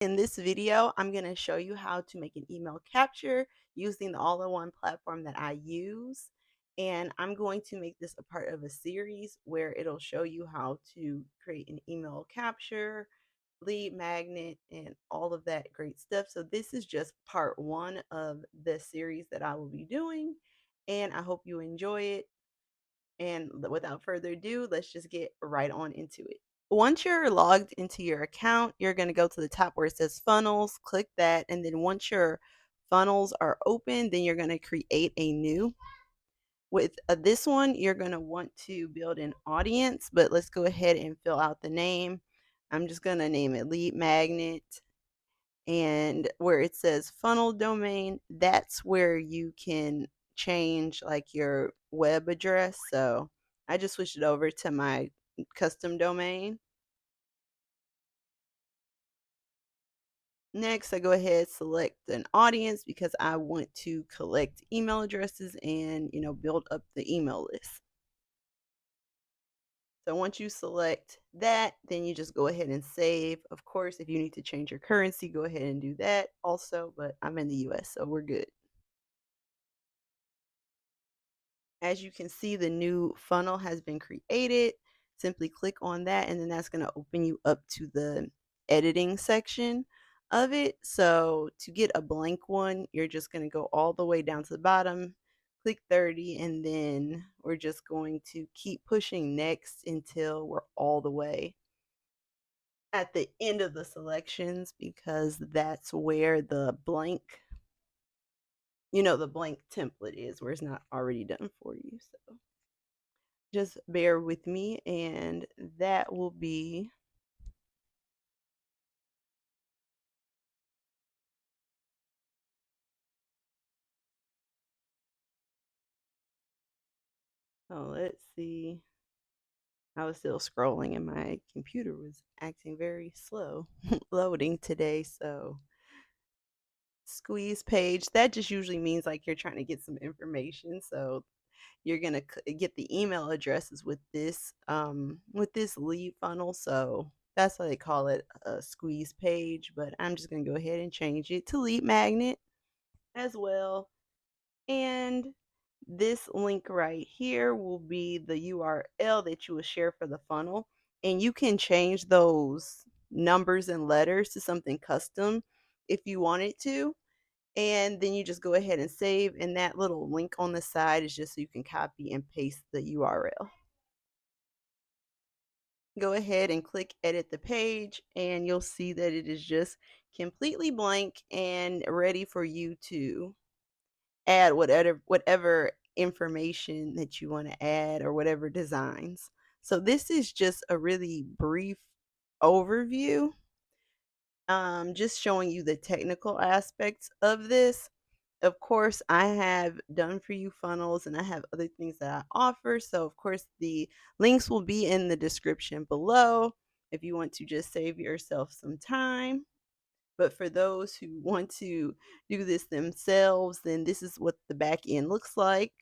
In this video, I'm going to show you how to make an email capture using the all-in-one platform that I use. And I'm going to make this a part of a series where it'll show you how to create an email capture, lead magnet, and all of that great stuff. So this is just part one of the series that I will be doing. And I hope you enjoy it. And without further ado, let's just get right on into it. Once you're logged into your account, you're going to go to the top where it says funnels, click that. And then once your funnels are open, then you're going to create a new. With this one, you're going to want to build an audience, but let's go ahead and fill out the name. I'm just going to name it lead magnet. And where it says funnel domain, that's where you can change like your web address. So I just switched it over to my custom domain. Next, I go ahead, select an audience because I want to collect email addresses and, build up the email list. So once you select that, then you just go ahead and save. Of course, if you need to change your currency, go ahead and do that also, but I'm in the US, so we're good. As you can see, the new funnel has been created. Simply click on that, and then that's going to open you up to the editing section of it. So to get a blank one, you're just going to go all the way down to the bottom, click 30, and then we're just going to keep pushing next until we're all the way at the end of the selections, because that's where the blank, the blank template is, where it's not already done for you. So just bear with me, and that will be let's see. I was still scrolling and my computer was acting very slow loading today. So squeeze page, that just usually means like you're trying to get some information. So you're going to get the email addresses with this lead funnel. So that's why they call it a squeeze page, but I'm just going to go ahead and change it to lead magnet as well. And this link right here will be the URL that you will share for the funnel. And you can change those numbers and letters to something custom if you wanted to. And then you just go ahead and save. And that little link on the side is just so you can copy and paste the URL. Go ahead and click edit the page, and you'll see that it is just completely blank and ready for you to add whatever information that you want to add or whatever designs. So this is just a really brief overview, just showing you the technical aspects of this. Of course, I have done for you funnels and I have other things that I offer. So of course the links will be in the description below if you want to just save yourself some time. But for those who want to do this themselves, then this is what the back end looks like.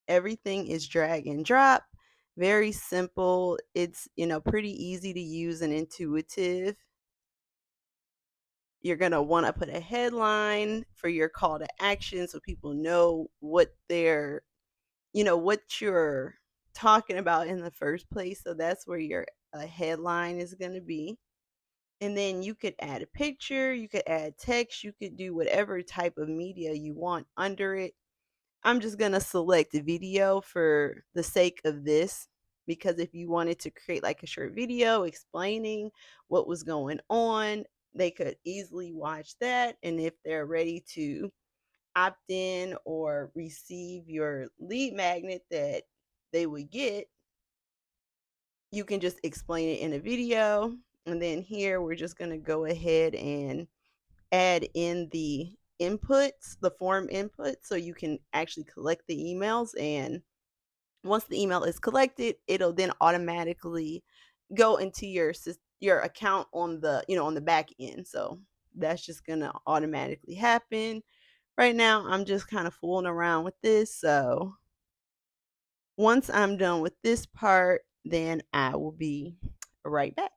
Everything is drag and drop, very simple. It's, pretty easy to use and intuitive. You're going to want to put a headline for your call to action so people know what you're talking about in the first place. So that's where your headline is going to be. And then you could add a picture, you could add text, you could do whatever type of media you want under it. I'm just going to select video for the sake of this, because if you wanted to create like a short video explaining what was going on, they could easily watch that. And if they're ready to opt in or receive your lead magnet that they would get, you can just explain it in a video. And then here we're just going to go ahead and add in the inputs, the form input, so you can actually collect the emails. And once the email is collected, it'll then automatically go into your account on the back end. So that's just going to automatically happen. Right now, I'm just kind of fooling around with this. So once I'm done with this part, then I will be right back.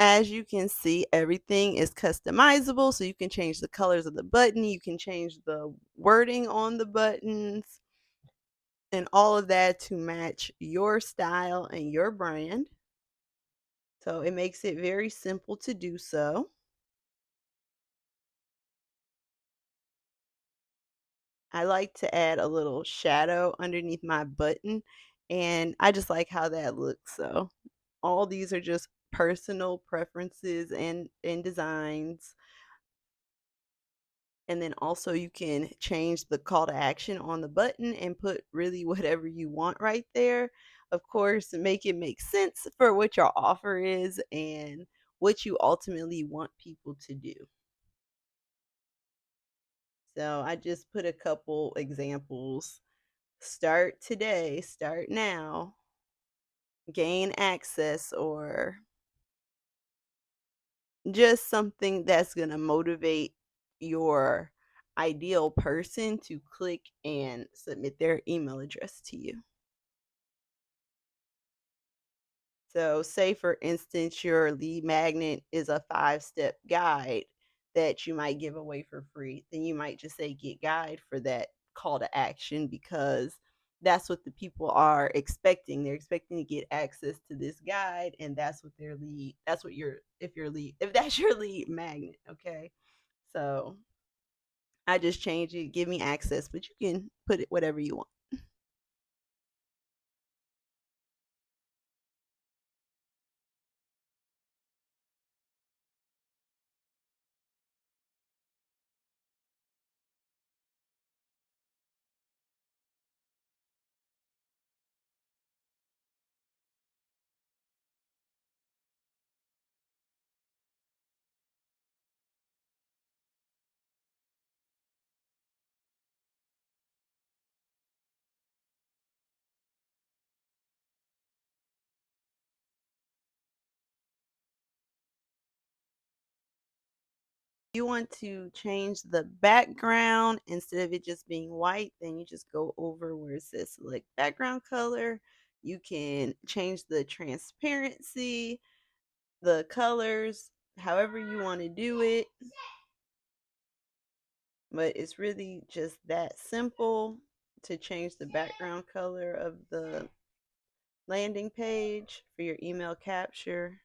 As you can see, everything is customizable, so you can change the colors of the button, you can change the wording on the buttons, and all of that to match your style and your brand. So it makes it very simple to do so. I like to add a little shadow underneath my button, and I just like how that looks. So all these are just personal preferences and designs. And then also you can change the call to action on the button and put really whatever you want right there. Of course, make it make sense for what your offer is and what you ultimately want people to do. So I just put a couple examples. Start today, start now, gain access, or just something that's going to motivate your ideal person to click and submit their email address to you. So, say for instance, your lead magnet is a 5 step guide that you might give away for free. Then you might just say get guide for that call to action because that's what the people are expecting. They're expecting to get access to this guide, and that's what their lead, that's what your, if your lead, if that's your lead magnet, okay? So, I just change it, give me access, but you can put it whatever you want. You want to change the background instead of it just being white, then you just go over where it says select background color. You can change the transparency, the colors, however you want to do it. But it's really just that simple to change the background color of the landing page for your email capture.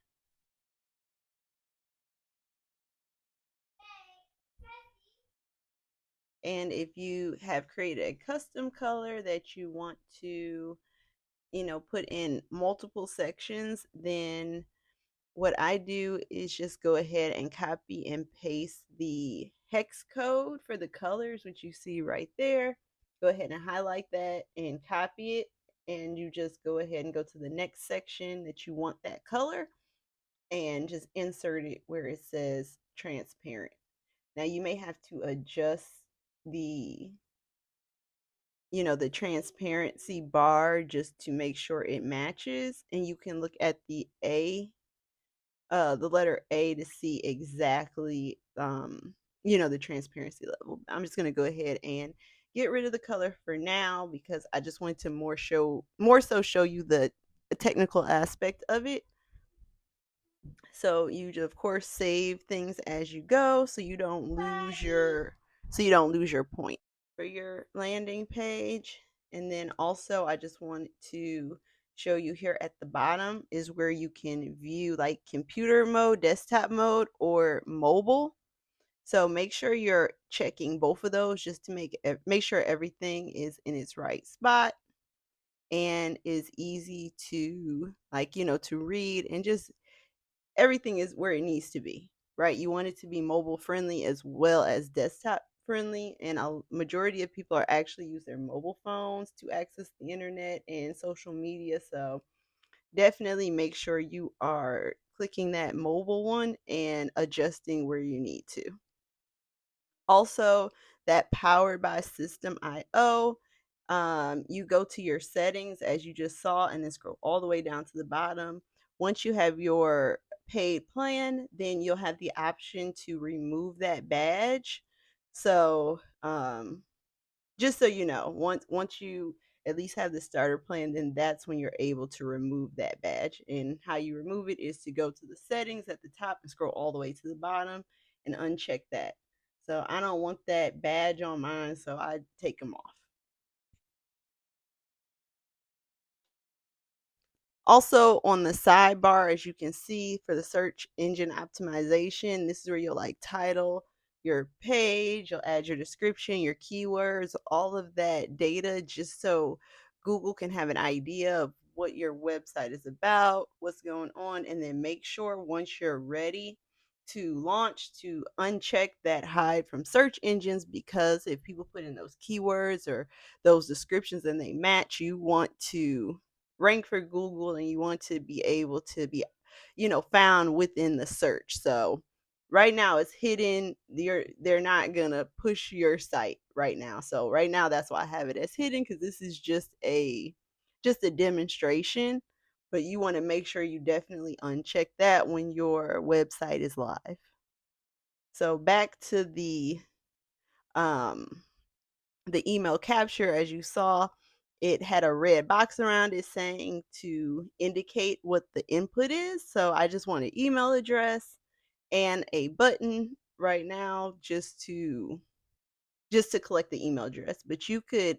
And if you have created a custom color that you want to, put in multiple sections, then what I do is just go ahead and copy and paste the hex code for the colors, which you see right there. Go ahead and highlight that and copy it. And you just go ahead and go to the next section that you want that color and just insert it where it says transparent. Now you may have to adjust the the transparency bar just to make sure it matches, and you can look at the letter A to see exactly the transparency level. I'm just going to go ahead and get rid of the color for now because I just wanted to more so show you the technical aspect of it. So you of course save things as you go so you don't lose your point for your landing page. And then also, I just wanted to show you here at the bottom is where you can view like computer mode, desktop mode, or mobile. So make sure you're checking both of those just to make sure everything is in its right spot and is easy to to read, and just everything is where it needs to be, right? You want it to be mobile friendly as well as desktop friendly, and a majority of people are actually use their mobile phones to access the internet and social media. So definitely make sure you are clicking that mobile one and adjusting where you need to. Also, that powered by system IO, you go to your settings as you just saw and then scroll all the way down to the bottom. Once you have your paid plan, then you'll have the option to remove that badge. So just so you know, once you at least have the starter plan, then that's when you're able to remove that badge. And how you remove it is to go to the settings at the top and scroll all the way to the bottom and uncheck that. So I don't want that badge on mine, so I take them off. Also on the sidebar, as you can see for the search engine optimization, this is where you'll like title your page, you'll add your description, your keywords, all of that data just so Google can have an idea of what your website is about, what's going on, and then make sure once you're ready to launch to uncheck that hide from search engines, because if people put in those keywords or those descriptions and they match, you want to rank for Google and you want to be able to be, found within the search. So right now it's hidden. They're not gonna push your site right now. So right now that's why I have it as hidden, because this is just a demonstration. But you want to make sure you definitely uncheck that when your website is live. So back to um the email capture, as you saw, it had a red box around it saying to indicate what the input is. So I just want an email address and a button right now just to collect the email address. But you could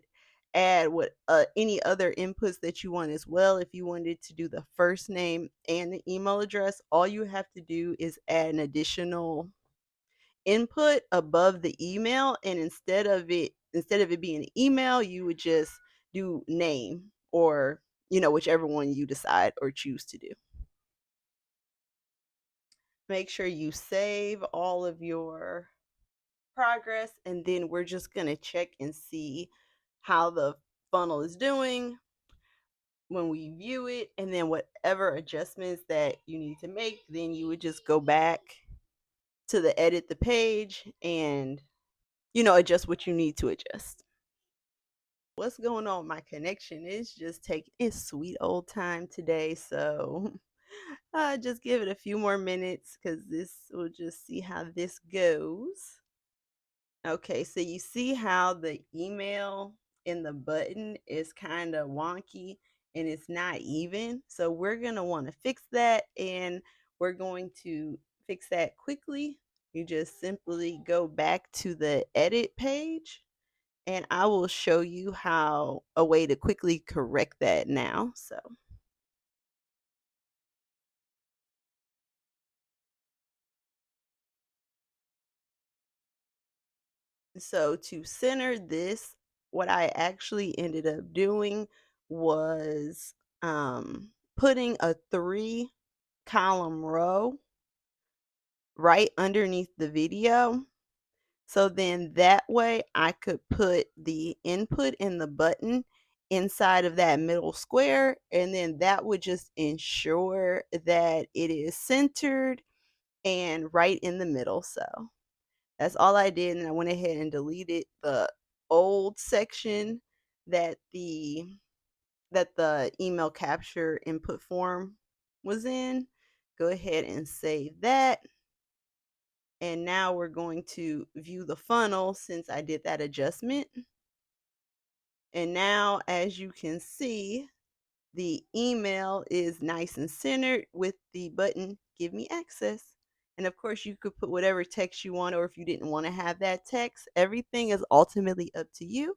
add what any other inputs that you want as well. If you wanted to do the first name and the email address, all you have to do is add an additional input above the email, and instead of it being an email, you would just do name, or whichever one you decide or choose to do. Make sure you save all of your progress, and then we're just going to check and see how the funnel is doing when we view it, and then whatever adjustments that you need to make, then you would just go back to the edit the page and adjust what you need to adjust. What's going on with my connection? It's just taking its sweet old time today, so just give it a few more minutes because this will just see how this goes. Okay, so you see how the email in the button is kind of wonky and it's not even. So we're going to want to fix that, and we're going to fix that quickly. You just simply go back to the edit page, and I will show you how a way to quickly correct that now. So to center this, what I actually ended up doing was putting a 3-column row right underneath the video. So then that way I could put the input in the button inside of that middle square, and then that would just ensure that it is centered and right in the middle. So that's all I did, and I went ahead and deleted the old section that the email capture input form was in. Go ahead and save that. And now we're going to view the funnel since I did that adjustment. And now, as you can see, the email is nice and centered with the button give me access. And of course, you could put whatever text you want, or if you didn't want to have that text, everything is ultimately up to you.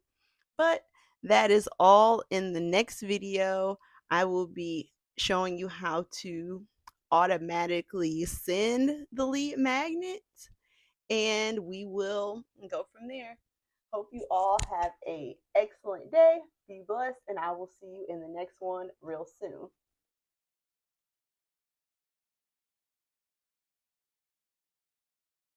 But that is all. In the next video, I will be showing you how to automatically send the lead magnet, and we will go from there. Hope you all have a excellent day. Be blessed, and I will see you in the next one real soon.